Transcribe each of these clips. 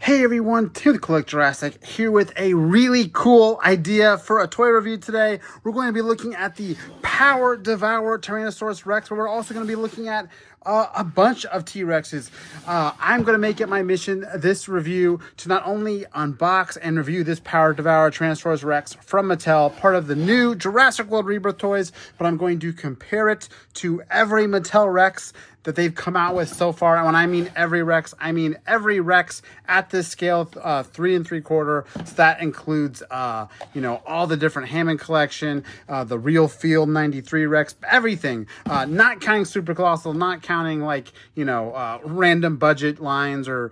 Hey everyone, Tim the Collect Jurassic here with a really cool idea for a toy review today. We're going to be looking at the Power Devour Tyrannosaurus Rex, but we're also going to be looking at a bunch of T-Rexes. I'm going to make it my mission this review to not only unbox and review this Power Devour Tyrannosaurus Rex from Mattel, part of the new Jurassic World Rebirth toys, but I'm going to compare it to every Mattel Rex that they've come out with so far. And when I mean every Rex, I mean every Rex at this scale, 3 3/4. So that includes, all the different Hammond collection, the Real Field 93 Rex, everything. Not counting Super Colossal, not counting random budget lines or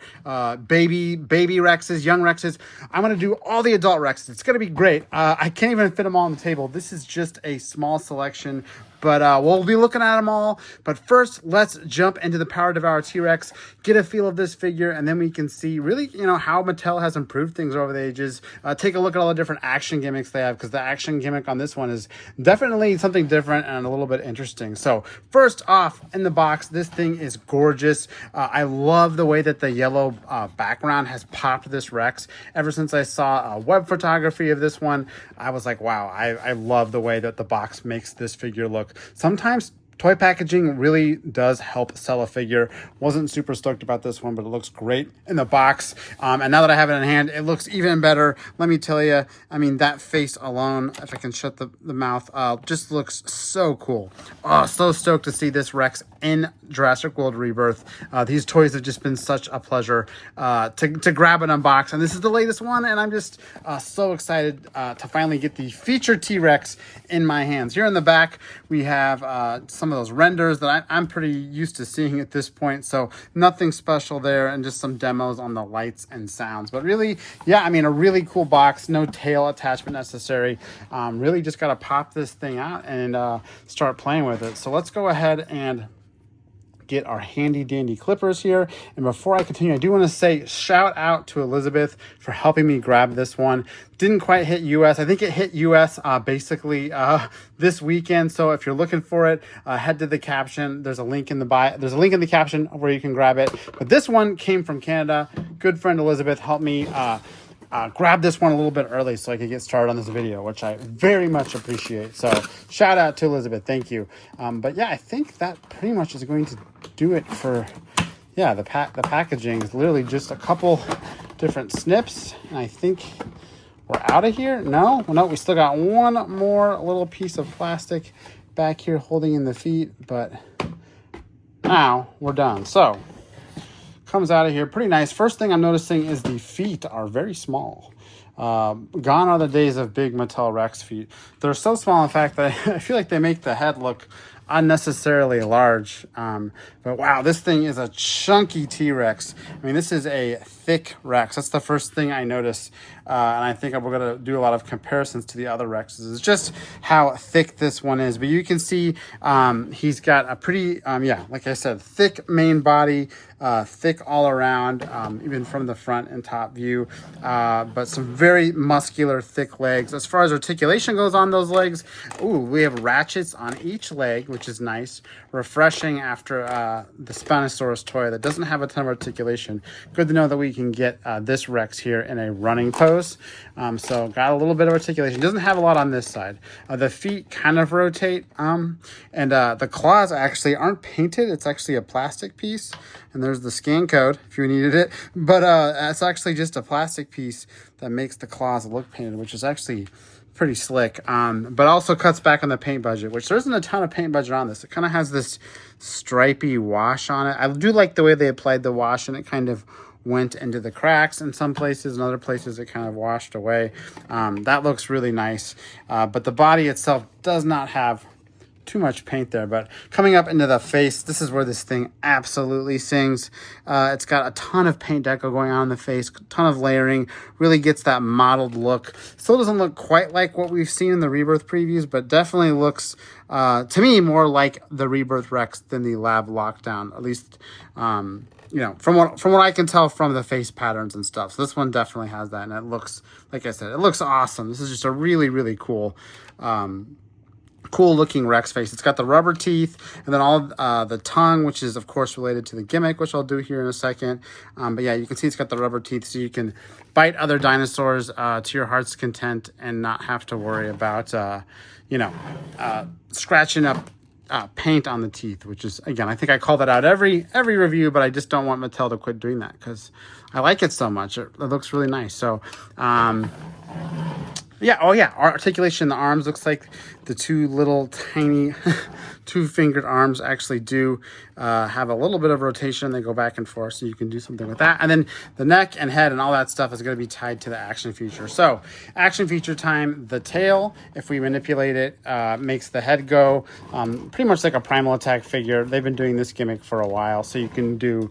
baby Rexes, young Rexes. I'm gonna do all the adult Rexes. It's gonna be great. I can't even fit them all on the table. This is just a small selection. But we'll be looking at them all. But first, let's jump into the Power Devour T-Rex, get a feel of this figure, and then we can see really, how Mattel has improved things over the ages. Take a look at all the different action gimmicks they have, because the action gimmick on this one is definitely something different and a little bit interesting. So first off, in the box, this thing is gorgeous. I love the way that the yellow background has popped this Rex. Ever since I saw web photography of this one, I was like, wow, I love the way that the box makes this figure look. Sometimes toy packaging really does help sell a figure. Wasn't super stoked about this one, but it looks great in the box. And now that I have it in hand, it looks even better. Let me tell you, I mean, that face alone, if I can shut the mouth, just looks so cool. Oh, so stoked to see this Rex in Jurassic World Rebirth. These toys have just been such a pleasure to grab and unbox. And this is the latest one, and I'm just so excited to finally get the featured T-Rex in my hands. Here in the back, we have some of those renders that I'm pretty used to seeing at this point, so nothing special there, and just some demos on the lights and sounds. But really, yeah, I mean, a really cool box, no tail attachment necessary. Really just got to pop this thing out and start playing with it. So let's go ahead and get our handy dandy clippers here. And before I continue, I do want to say shout out to Elizabeth for helping me grab this one. Didn't quite hit US. I think it hit US basically this weekend. So if you're looking for it, head to the caption. There's a link in the bio. There's a link in the caption where you can grab it. But this one came from Canada. Good friend Elizabeth helped me grab this one a little bit early so I could get started on this video, which I very much appreciate. So shout out to Elizabeth. Thank you. But yeah, I think that pretty much is going to do it for, the packaging is literally just a couple different snips. And I think we're out of here. No, we still got one more little piece of plastic back here holding in the feet, but now we're done. So comes out of here pretty nice. First thing I'm noticing is the feet are very small. Gone are the days of big Mattel Rex feet. They're so small, in fact, that I feel like they make the head look unnecessarily large. But wow, this thing is a chunky T-Rex. I mean, this is a thick Rex. That's the first thing I noticed. And I think we're going to do a lot of comparisons to the other Rexes. It's just how thick this one is. But you can see he's got a pretty, like I said, thick main body, thick all around, even from the front and top view. But some very muscular, thick legs. As far as articulation goes on those legs, we have ratchets on each leg, which is nice. Refreshing after the Spinosaurus toy that doesn't have a ton of articulation. Good to know that we can get this Rex here in a running pose. So got a little bit of articulation. Doesn't have a lot on this side. The feet kind of rotate, and the claws actually aren't painted. It's actually a plastic piece, and there's the scan code if you needed it. But it's actually just a plastic piece that makes the claws look painted, which is actually pretty slick, but also cuts back on the paint budget, which there isn't a ton of paint budget on this. It kind of has this stripy wash on it. I do like the way they applied the wash, and it kind of went into the cracks in some places, and other places it kind of washed away. That looks really nice, but the body itself does not have too much paint there. But coming up into the face, this is where this thing absolutely sings. It's got a ton of paint deco going on in the face, a ton of layering, really gets that mottled look. Still doesn't look quite like what we've seen in the Rebirth previews, but definitely looks to me more like the Rebirth Rex than the Lab Lockdown, at least from what I can tell from the face patterns and stuff. So this one definitely has that, and it looks, like I said, it looks awesome. This is just a really, really cool cool looking Rex face. It's got the rubber teeth and then all the tongue, which is of course related to the gimmick, which I'll do here in a second. But yeah, you can see it's got the rubber teeth, so you can bite other dinosaurs to your heart's content and not have to worry about scratching up paint on the teeth, which is, again, I think I call that out every review, but I just don't want Mattel to quit doing that because I like it so much. It looks really nice. So yeah, oh yeah, articulation. The arms looks like the two little tiny two-fingered arms actually do have a little bit of rotation. They go back and forth, so you can do something with that. And then the neck and head and all that stuff is going to be tied to the action feature. So action feature time, the tail, if we manipulate it, makes the head go pretty much like a primal attack figure. They've been doing this gimmick for a while, so you can do,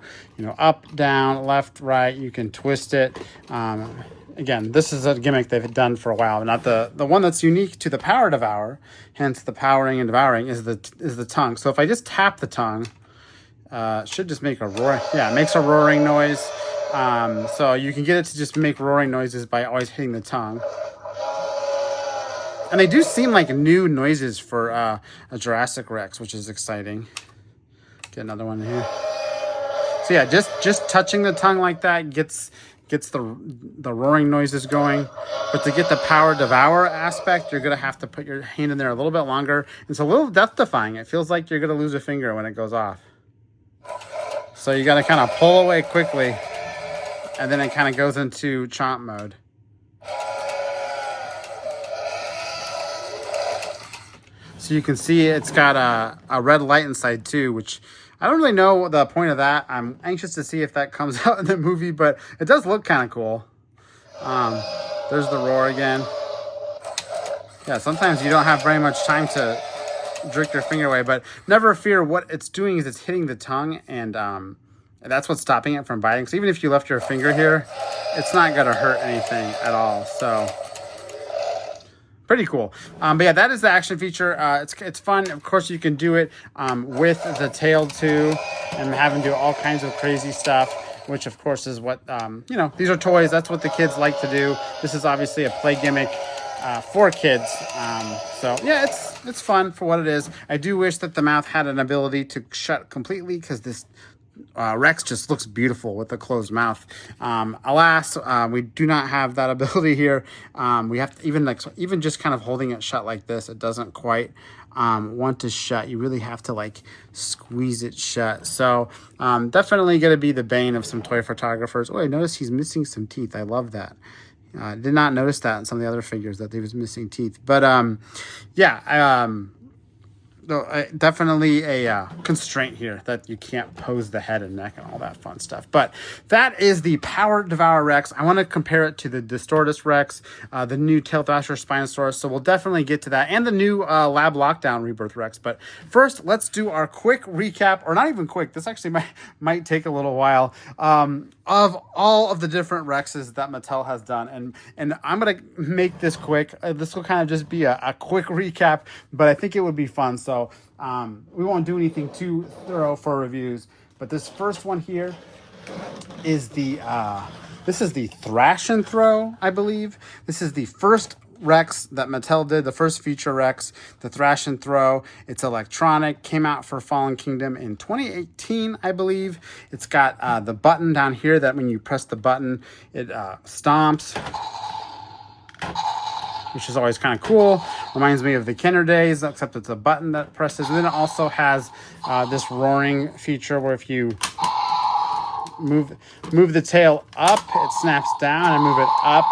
up, down, left, right. You can twist it. Again, this is a gimmick they've done for a while. Not the one that's unique to the Power Devour, hence the powering and devouring, is the tongue. So if I just tap the tongue, should just make a roar. Yeah, it makes a roaring noise. So you can get it to just make roaring noises by always hitting the tongue. And they do seem like new noises for a Jurassic Rex, which is exciting. Get another one here. So yeah, just touching the tongue like that gets the roaring noises going. But to get the Power Devour aspect, you're going to have to put your hand in there a little bit longer. It's a little death-defying. It feels like you're going to lose a finger when it goes off. So you got to kind of pull away quickly, and then it kind of goes into chomp mode. So you can see it's got a red light inside too, which I don't really know the point of that. I'm anxious to see if that comes out in the movie, but it does look kind of cool. There's the roar again. Yeah, sometimes you don't have very much time to jerk your finger away, but never fear. What it's doing is it's hitting the tongue, and that's what's stopping it from biting. So even if you left your finger here, it's not going to hurt anything at all. So pretty cool. But yeah, that is the action feature. It's fun. Of course, you can do it with the tail too, and have them do all kinds of crazy stuff, which of course is what, these are toys. That's what the kids like to do. This is obviously a play gimmick for kids. So yeah, it's fun for what it is. I do wish that the mouth had an ability to shut completely, because this Rex just looks beautiful with a closed mouth. Alas, we do not have that ability here. We have to, even just kind of holding it shut like this, it doesn't quite want to shut. You really have to squeeze it shut. So definitely going to be the bane of some toy photographers. Oh, I noticed he's missing some teeth. I love that. Did not notice that in some of the other figures that he was missing teeth. But definitely a constraint here that you can't pose the head and neck and all that fun stuff. But that is the Power Devour Rex. I want to compare it to the Distortus Rex, the new Tail Thrasher Spinosaurus. So we'll definitely get to that, and the new Lab Lockdown Rebirth Rex. But first, let's do our quick recap, or not even quick. This actually might take a little while, of all of the different Rexes that Mattel has done. And I'm going to make this quick. This will kind of just be a quick recap, but I think it would be fun. So we won't do anything too thorough for reviews, but this first one here is this is the Thrash Throw, I believe. This is the first Rex that Mattel did, the first feature Rex, the Thrash Throw. It's electronic, came out for Fallen Kingdom in 2018, I believe. It's got the button down here that when you press the button, it stomps, which is always kind of cool. Reminds me of the Kenner days, except it's a button that presses. And then it also has this roaring feature where if you move the tail up, it snaps down, and move it up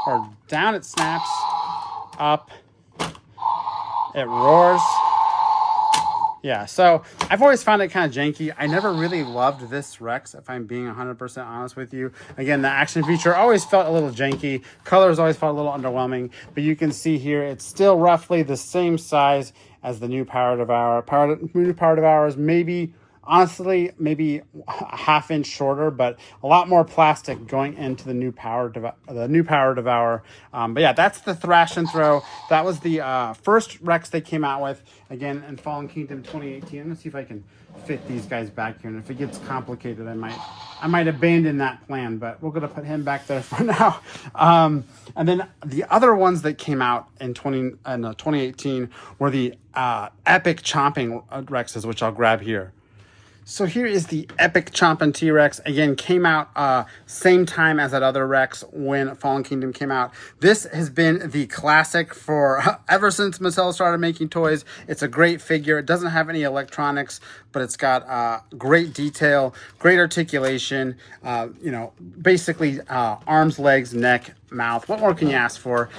or down, it snaps up. It roars. Yeah, so I've always found it kind of janky. I never really loved this Rex, if I'm being 100% honest with you. Again, the action feature always felt a little janky. Colors always felt a little underwhelming. But you can see here, it's still roughly the same size as the new Power Devour. New Power Devour is maybe Honestly, maybe a ½ inch shorter, but a lot more plastic going into the new Power Devour. But yeah, that's the Thrash and Throw. That was the first Rex they came out with, again, in Fallen Kingdom 2018. I'm gonna see if I can fit these guys back here, and if it gets complicated, I might abandon that plan, but we're gonna put him back there for now. And then the other ones that came out in 2018 were the epic Chomping Rexes, which I'll grab here. So here is the epic Chomping TRex. Again, came out same time as that other Rex when Fallen Kingdom came out. This has been the classic for ever since Mattel started making toys. It's a great figure. It doesn't have any electronics, but it's got great detail, great articulation, you know, basically arms, legs, neck, mouth. What more can you ask for?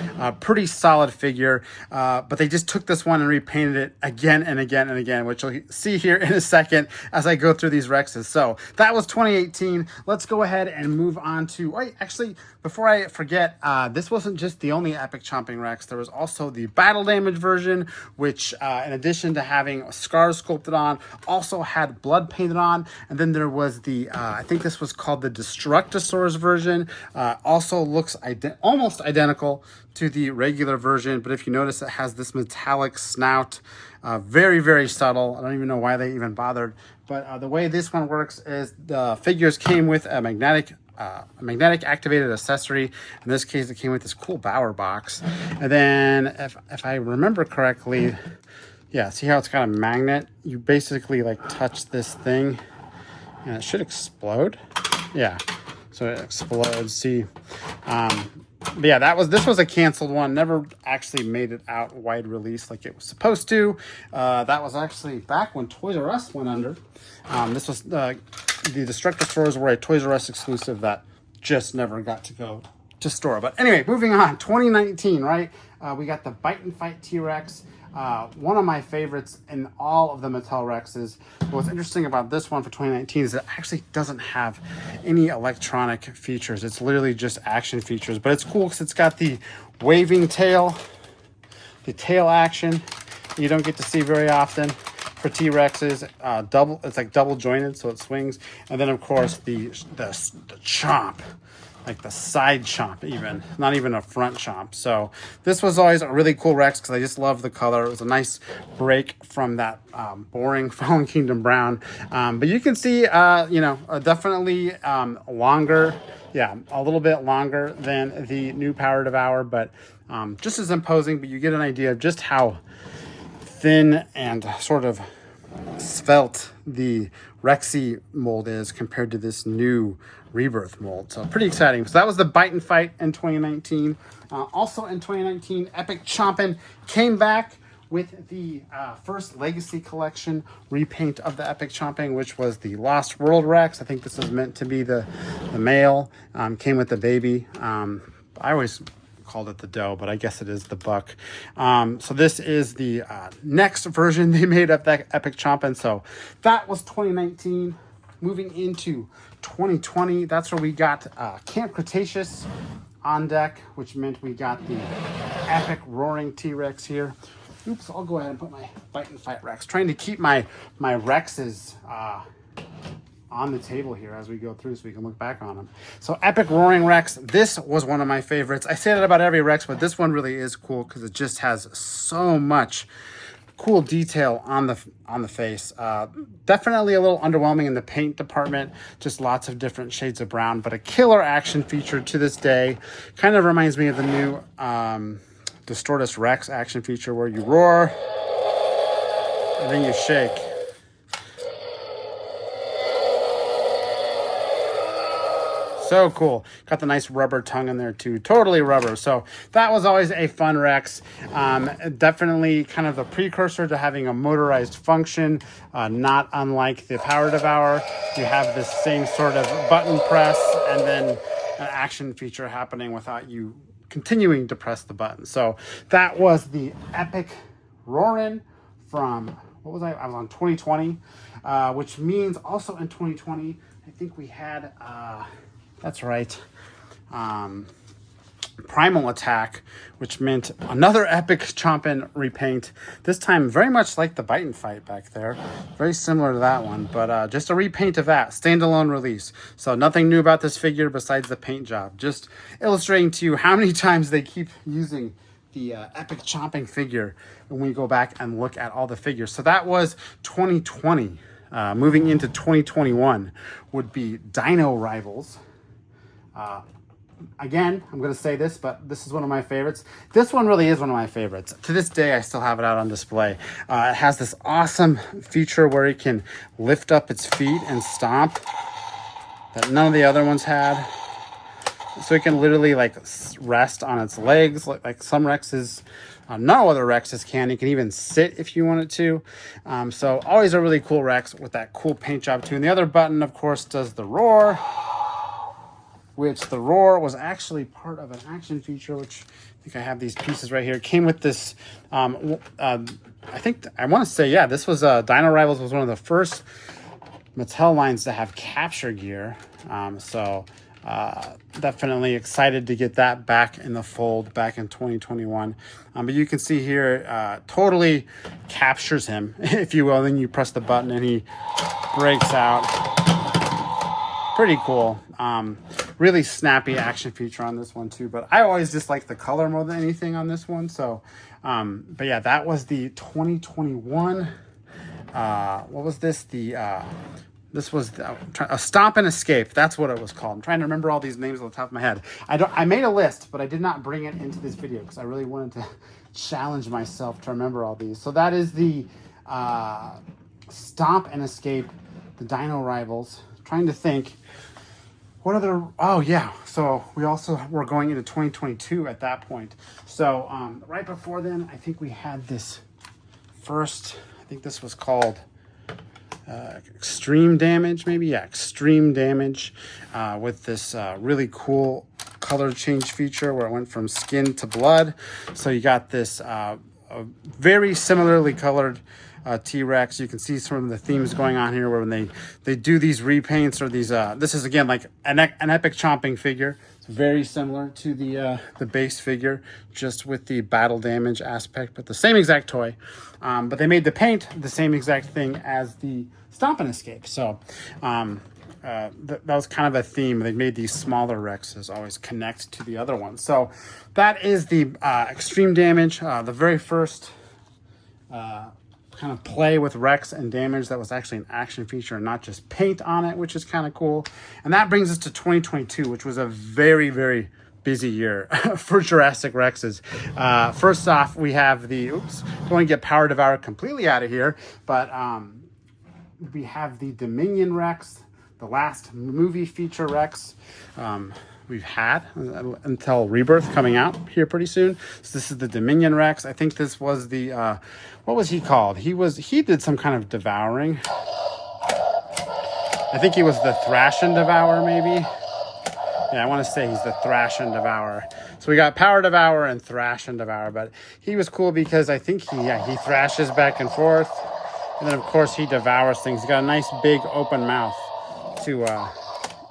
Pretty solid figure, but they just took this one and repainted it again and again and again, which you'll see here in a second as I go through these Rexes. So that was 2018. Let's go ahead and move on to, wait, actually, before I forget, this wasn't just the only epic Chomping Rex. There was also the battle damage version, which in addition to having scars sculpted on, also had blood painted on. And then there was the, I think this was called the Destructosaurus version. Also looks almost identical to the regular version, but if you notice, it has this metallic snout. Very, very subtle. I don't even know why they even bothered. But the way this one works is the figures came with a magnetic activated accessory. In this case, it came with this cool Devour box. And then if I remember correctly, yeah, see how it's got a magnet? You basically like touch this thing and it should explode. Yeah, so it explodes. See, but yeah, this was a canceled one. Never actually made it out wide release like it was supposed to. That was actually back when Toys R Us went under. This was the Destructosaurs were a Toys R Us exclusive that just never got to go to store. But anyway, moving on. 2019, right? We got the Bite and Fight T-Rex. One of my favorites in all of the Mattel Rexes. What's interesting about this one for 2019 is it actually doesn't have any electronic features. It's literally just action features, but it's cool because it's got the waving tail, the tail action you don't get to see very often for T-Rexes. It's like double jointed, so it swings. And then of course the chomp, like the side chomp, even not even a front chomp. So this was always a really cool Rex because I just love the color. It was a nice break from that boring Fallen Kingdom brown. But you can see, you know, definitely longer. Yeah, a little bit longer than the new Power Devour, but just as imposing. But you get an idea of just how thin and sort of svelte the Rexy mold is compared to this new Rebirth mold. So pretty exciting. So that was the Bite and Fight in 2019. Also in 2019, Epic Chompin' came back with the first Legacy Collection repaint of the Epic Chomping, which was the Lost World Rex. I think this is meant to be the male. Came with the baby. I always called it the doe, but I guess it is the buck. So this is the next version they made of that Epic Chompin'. So that was 2019. Moving into 2020, that's where we got Camp Cretaceous on deck, which meant we got the epic roaring T-Rex here. Oops, I'll go ahead and put my Bite and Fight Rex. Trying to keep my Rexes on the table here as we go through so we can look back on them. So Epic Roaring Rex, this was one of my favorites. I say that about every Rex, but this one really is cool because it just has so much cool detail on the face. Definitely a little underwhelming in the paint department, just lots of different shades of brown, but a killer action feature to this day. Kind of reminds me of the new Distortus Rex action feature where you roar and then you shake. So cool. Got the nice rubber tongue in there too. Totally rubber. So that was always a fun Rex. Definitely kind of the precursor to having a motorized function. Not unlike the Power Devour. You have this same sort of button press and then an action feature happening without you continuing to press the button. So that was the Epic Roarin' from, what was I was on 2020, which means also in 2020, I think we had, that's right. Primal Attack, which meant another epic Chomping repaint. This time very much like the Bite and Fight back there. Very similar to that one, but just a repaint of that. Standalone release. So nothing new about this figure besides the paint job. Just illustrating to you how many times they keep using the epic Chomping figure when we go back and look at all the figures. So that was 2020. Moving into 2021 would be Dino Rivals. Again, I'm going to say this, but this is one of my favorites. This one really is one of my favorites. To this day, I still have it out on display. It has this awesome feature where it can lift up its feet and stomp that none of the other ones had. So it can literally like rest on its legs like some Rexes. No other Rexes can. It can even sit if you want it to. So always a really cool Rex with that cool paint job too. And the other button, of course, does the roar, which the roar was actually part of an action feature, which I think I have these pieces right here. It came with this, I want to say, yeah, this was Dino Rivals was one of the first Mattel lines to have capture gear. Definitely excited to get that back in the fold back in 2021. But you can see here, totally captures him, if you will. Then you press the button and he breaks out. Pretty cool. Really snappy action feature on this one too. But I always just like the color more than anything on this one. So, but yeah, that was the 2021. What was this? This was a Stomp and Escape. That's what it was called. I'm trying to remember all these names on the top of my head. I made a list, but I did not bring it into this video because I really wanted to challenge myself to remember all these. So that is the Stomp and Escape, the Dino Rivals. Trying to think. What other? Oh yeah. So we also were going into 2022 at that point. So right before then, I think we had this first. I think this was called Extreme Damage, maybe. Yeah, Extreme Damage, with this really cool color change feature where it went from skin to blood. So you got this very similarly colored T-Rex. You can see some of the themes going on here where when they do these repaints or these this is again like an epic Chomping figure. It's very similar to the base figure, just with the battle damage aspect, but the same exact toy. But they made the paint the same exact thing as the Stomp and Escape. So that was kind of a theme. They made these smaller Rexes always connect to the other ones. So that is the Extreme Damage, the very first kind of play with Rex and damage that was actually an action feature and not just paint on it, which is kind of cool. And that brings us to 2022, which was a very, very busy year for Jurassic Rexes. First off, we have the, don't want to get Power Devour completely out of here, but we have the Dominion Rex, the last movie feature Rex. We've had until Rebirth coming out here pretty soon. So this is the Dominion Rex. I think this was the, what was he called? He did some kind of devouring. I think he was the Thrash and Devour, maybe. Yeah, I want to say he's the Thrash and Devour. So we got Power Devour and Thrash and Devour, but he was cool because I think he thrashes back and forth. And then of course he devours things. He's got a nice big open mouth to,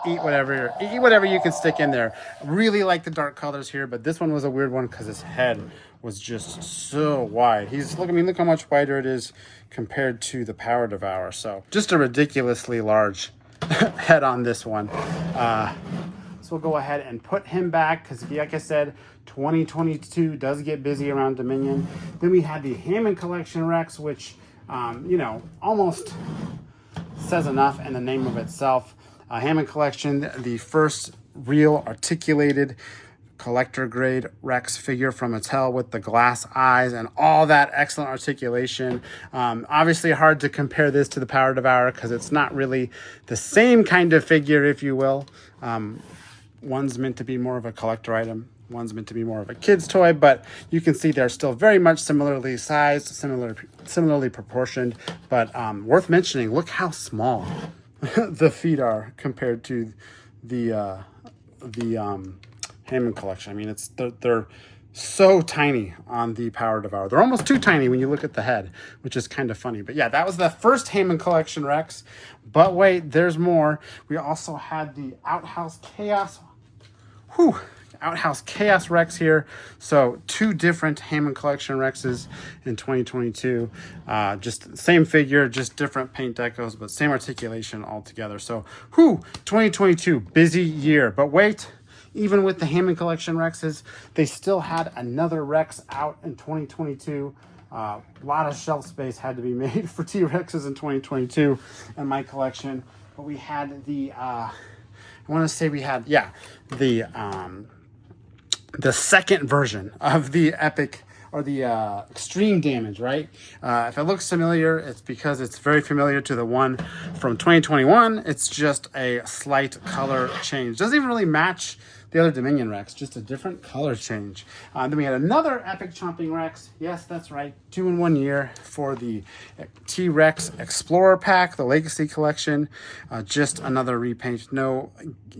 eat whatever you can stick in there. Really like the dark colors here, but this one was a weird one because his head was just so wide. Look how much wider it is compared to the Power Devour. So just a ridiculously large head on this one. So we'll go ahead and put him back because, like I said, 2022 does get busy around Dominion. Then we had the Hammond Collection Rex, which almost says enough in the name of itself. Hammond Collection, the first real articulated collector grade Rex figure from Mattel with the glass eyes and all that excellent articulation. Obviously hard to compare this to the Power Devour because it's not really the same kind of figure, if you will. One's meant to be more of a collector item. One's meant to be more of a kid's toy, but you can see they're still very much similarly sized, similarly proportioned, but worth mentioning, look how small the feet are compared to the Hammond Collection. I mean, they're so tiny on the Power Devour. They're almost too tiny when you look at the head, which is kind of funny. But yeah, that was the first Hammond Collection Rex. But wait, there's more. We also had the Outhouse Chaos. Outhouse Chaos Rex here. So 2 different Hammond Collection Rexes in 2022. Just same figure, just different paint decos, but same articulation altogether. So, 2022, busy year. But wait, even with the Hammond Collection Rexes, they still had another Rex out in 2022. A lot of shelf space had to be made for T-Rexes in 2022 in my collection. But we had the, I want to say we had, the second version of the Epic, or the extreme damage, right? If it looks familiar, it's because it's very familiar to the one from 2021. It's just a slight color change. Doesn't even really match the other Dominion Rex, just a different color change. Then we had another Epic Chomping Rex. Yes, that's right, 2 in 1 year for the T-Rex Explorer Pack, the Legacy Collection. Just another repaint. No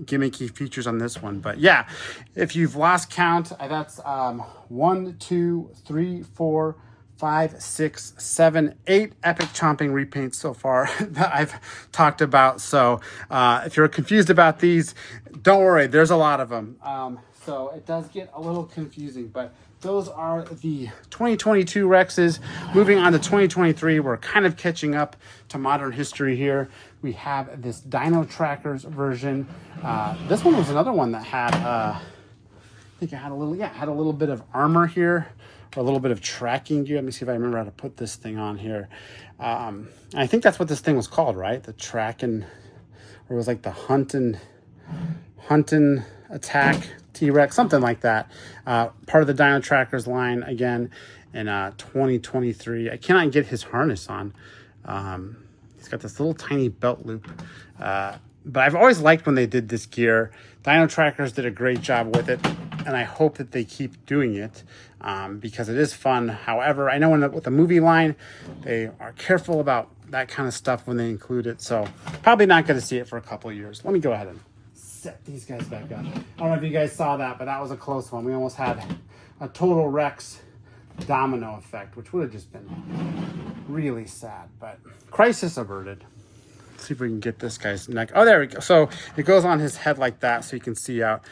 gimmicky features on this one. But yeah, if you've lost count, that's 1, 2, 3, 4, 5, 6, 7, 8 Epic Chomping repaints so far that I've talked about. So if you're confused about these, don't worry, there's a lot of them. So it does get a little confusing, but those are the 2022 Rexes. Moving on to 2023, we're kind of catching up to modern history here. We have this Dino Trackers version. This one was another one that had, I think it had a little bit of armor here, or a little bit of tracking gear. Let me see if I remember how to put this thing on here. I think that's what this thing was called, right? The tracking, or it was like the hunting attack T-Rex, something like that. Part of the Dino Trackers line again in 2023. I cannot get his harness on. He's got this little tiny belt loop. But I've always liked when they did this gear. Dino Trackers did a great job with it, and I hope that they keep doing it because it is fun. However, I know with the movie line, they are careful about that kind of stuff when they include it. So probably not going to see it for a couple of years. Let me go ahead and set these guys back up. I don't know if you guys saw that, but that was a close one. We almost had a total Rex domino effect, which would have just been really sad, but crisis averted. Let's see if we can get this guy's neck. Oh, there we go. So it goes on his head like that, so you can see out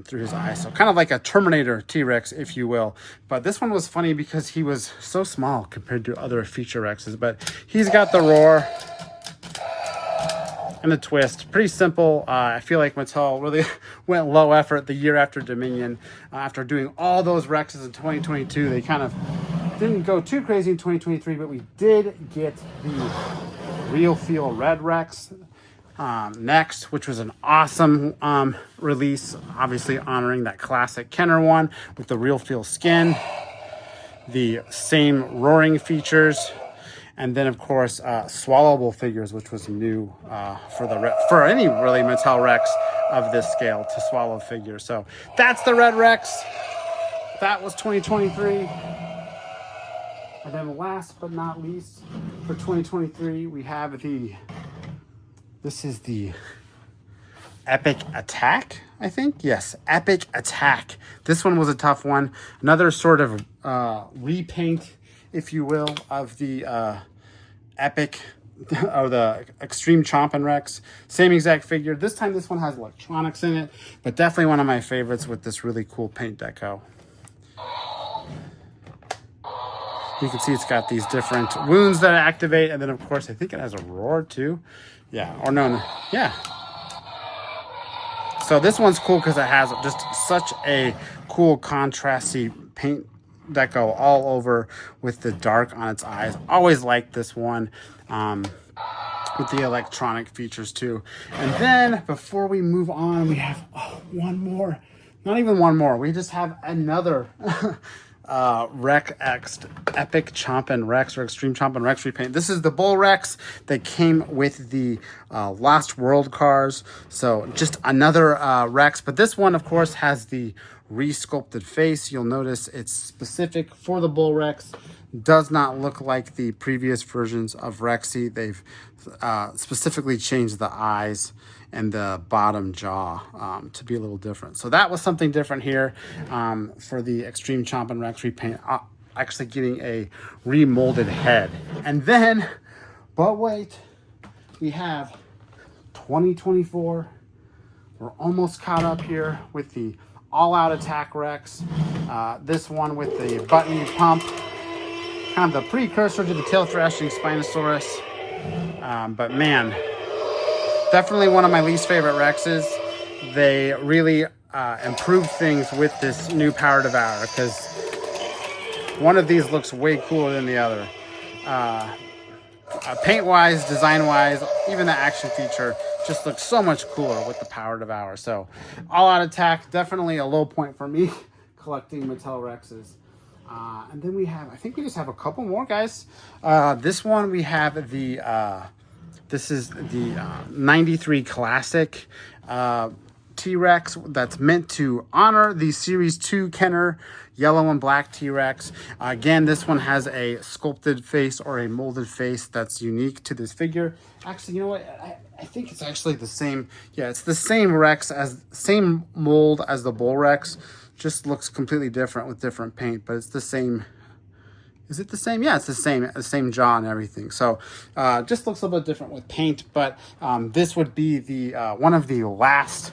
through his eyes. So kind of like a Terminator T-Rex, if you will. But this one was funny because he was so small compared to other feature Rexes. But he's got the roar and the twist. Pretty simple. I feel like Mattel really went low effort the year after Dominion. After doing all those Rexes in 2022, they kind of didn't go too crazy in 2023, but we did get the Real Feel Red Rex next, which was an awesome release, obviously honoring that classic Kenner one with the Real Feel skin, the same roaring features, and then of course swallowable figures, which was new for any really Mattel Rex of this scale to swallow figures. So that's the Red Rex. That was 2023. And then last but not least, for 2023, we have this is the Epic Attack, I think. Yes, Epic Attack. This one was a tough one. Another sort of repaint, if you will, of the Epic, or the Extreme Chomping Rex. Same exact figure. This time this one has electronics in it, but definitely one of my favorites with this really cool paint deco. You can see it's got these different wounds that activate, and then of course I think it has a roar too. Yeah, or no, yeah. So this one's cool because it has just such a cool contrasty paint deco all over with the dark on its eyes. Always liked this one with the electronic features too. And then before we move on, we have one more. Not even one more. We just have another Rex X Epic Chomping Rex, or Extreme Chomping Rex repaint. This is the Bull Rex that came with the Lost World cars. So just another Rex, but this one of course has the re-sculpted face. You'll notice it's specific for the Bull Rex. Does not look like the previous versions of Rexy. They've specifically changed the eyes and the bottom jaw to be a little different. So that was something different here for the Extreme Chomping Rex repaint, actually getting a remolded head. And then, but wait, we have 2024. We're almost caught up here with the All Out Attack Rex. This one with the button pump, kind of the precursor to the tail thrashing Spinosaurus. But man, definitely one of my least favorite Rexes. They really improved things with this new Power Devour, because one of these looks way cooler than the other. Paint-wise, design-wise, even the action feature just looks so much cooler with the Power Devour. So, All Out Attack, definitely a low point for me collecting Mattel Rexes. And then we have, I think we just have a couple more, guys. This one we have the, this is the 93 Classic T-Rex that's meant to honor the Series 2 Kenner yellow and black T-Rex. Again, this one has a sculpted face or a molded face that's unique to this figure. Actually, you know what? I think it's actually the same. Yeah, it's the same Rex, as same mold as the Bull Rex. Just looks completely different with different paint, but it's the same. Is it the same? Yeah, it's the same jaw and everything. So just looks a little bit different with paint, but this would be the one of the last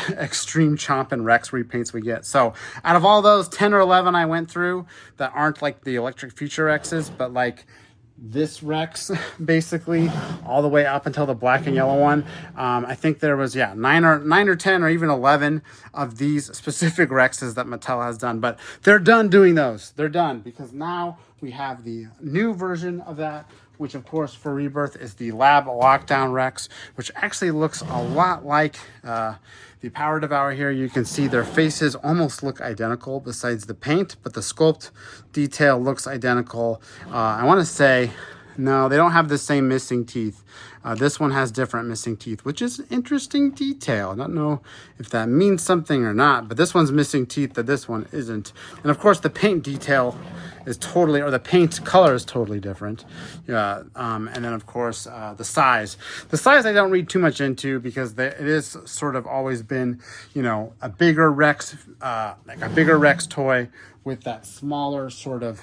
extreme Chomping Rex repaints we get. So out of all those 10 or 11 I went through that aren't like the Electric Future Rexes, but like this Rex, basically all the way up until the black and yellow one, I think there was, yeah, 9 or 10 or even 11 of these specific Rexes that Mattel has done. But they're done doing those. They're done, because now we have the new version of that, which of course for Rebirth is the Lab Lockdown Rex, which actually looks a lot like the Power Devour here. You can see their faces almost look identical besides the paint, but the sculpt detail looks identical. I want to say, no, they don't have the same missing teeth. This one has different missing teeth, which is an interesting detail. I don't know if that means something or not, but this one's missing teeth that this one isn't. And of course the paint detail is totally, or the paint color is totally different. And then of course the size. The size I don't read too much into, because it is sort of always been, you know, a bigger Rex, like a bigger Rex toy with that smaller sort of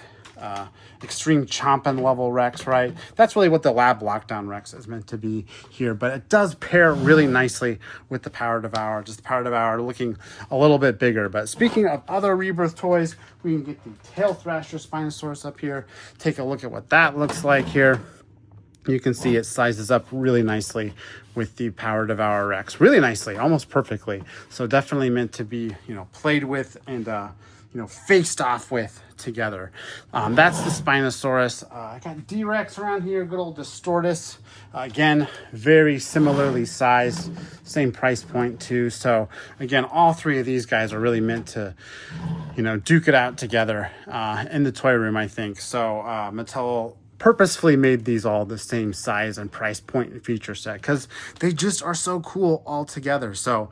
extreme chomping level Rex, right? That's really what the Lab Lockdown Rex is meant to be here, but it does pair really nicely with the Power Devour. Just the Power Devour looking a little bit bigger. But speaking of other Rebirth toys, we can get the Tail Thrasher Spinosaurus up here. Take a look at what that looks like here. You can see it sizes up really nicely with the Power Devour Rex. Really nicely, almost perfectly. So definitely meant to be, you know, played with and, you know, faced off with together. That's the Spinosaurus. I got D-Rex around here, good old Distortus. Again, very similarly sized, same price point too. So again, all three of these guys are really meant to, you know, duke it out together in the toy room, I think. So Mattel purposefully made these all the same size and price point and feature set, because they just are so cool all together. So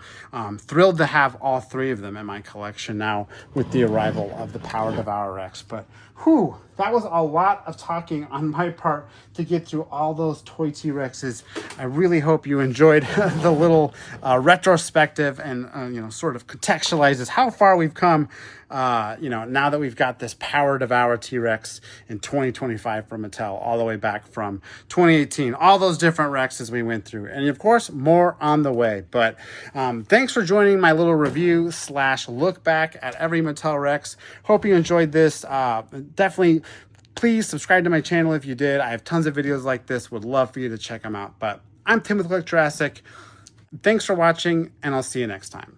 thrilled to have all three of them in my collection now with the arrival of the Power Devour Rex. But whew, that was a lot of talking on my part to get through all those toy T-Rexes. I really hope you enjoyed the little retrospective and you know, sort of contextualizes how far we've come, you know, now that we've got this Power Devour T-Rex in 2025 from Mattel, all the way back from 2018, all those different Rexes we went through, and of course more on the way. But thanks for joining my little review / look back at every Mattel Rex. Hope you enjoyed this. Definitely please subscribe to my channel if you did. I have tons of videos like this, would love for you to check them out. But I'm Tim with Collect Jurassic. Thanks for watching, and I'll see you next time.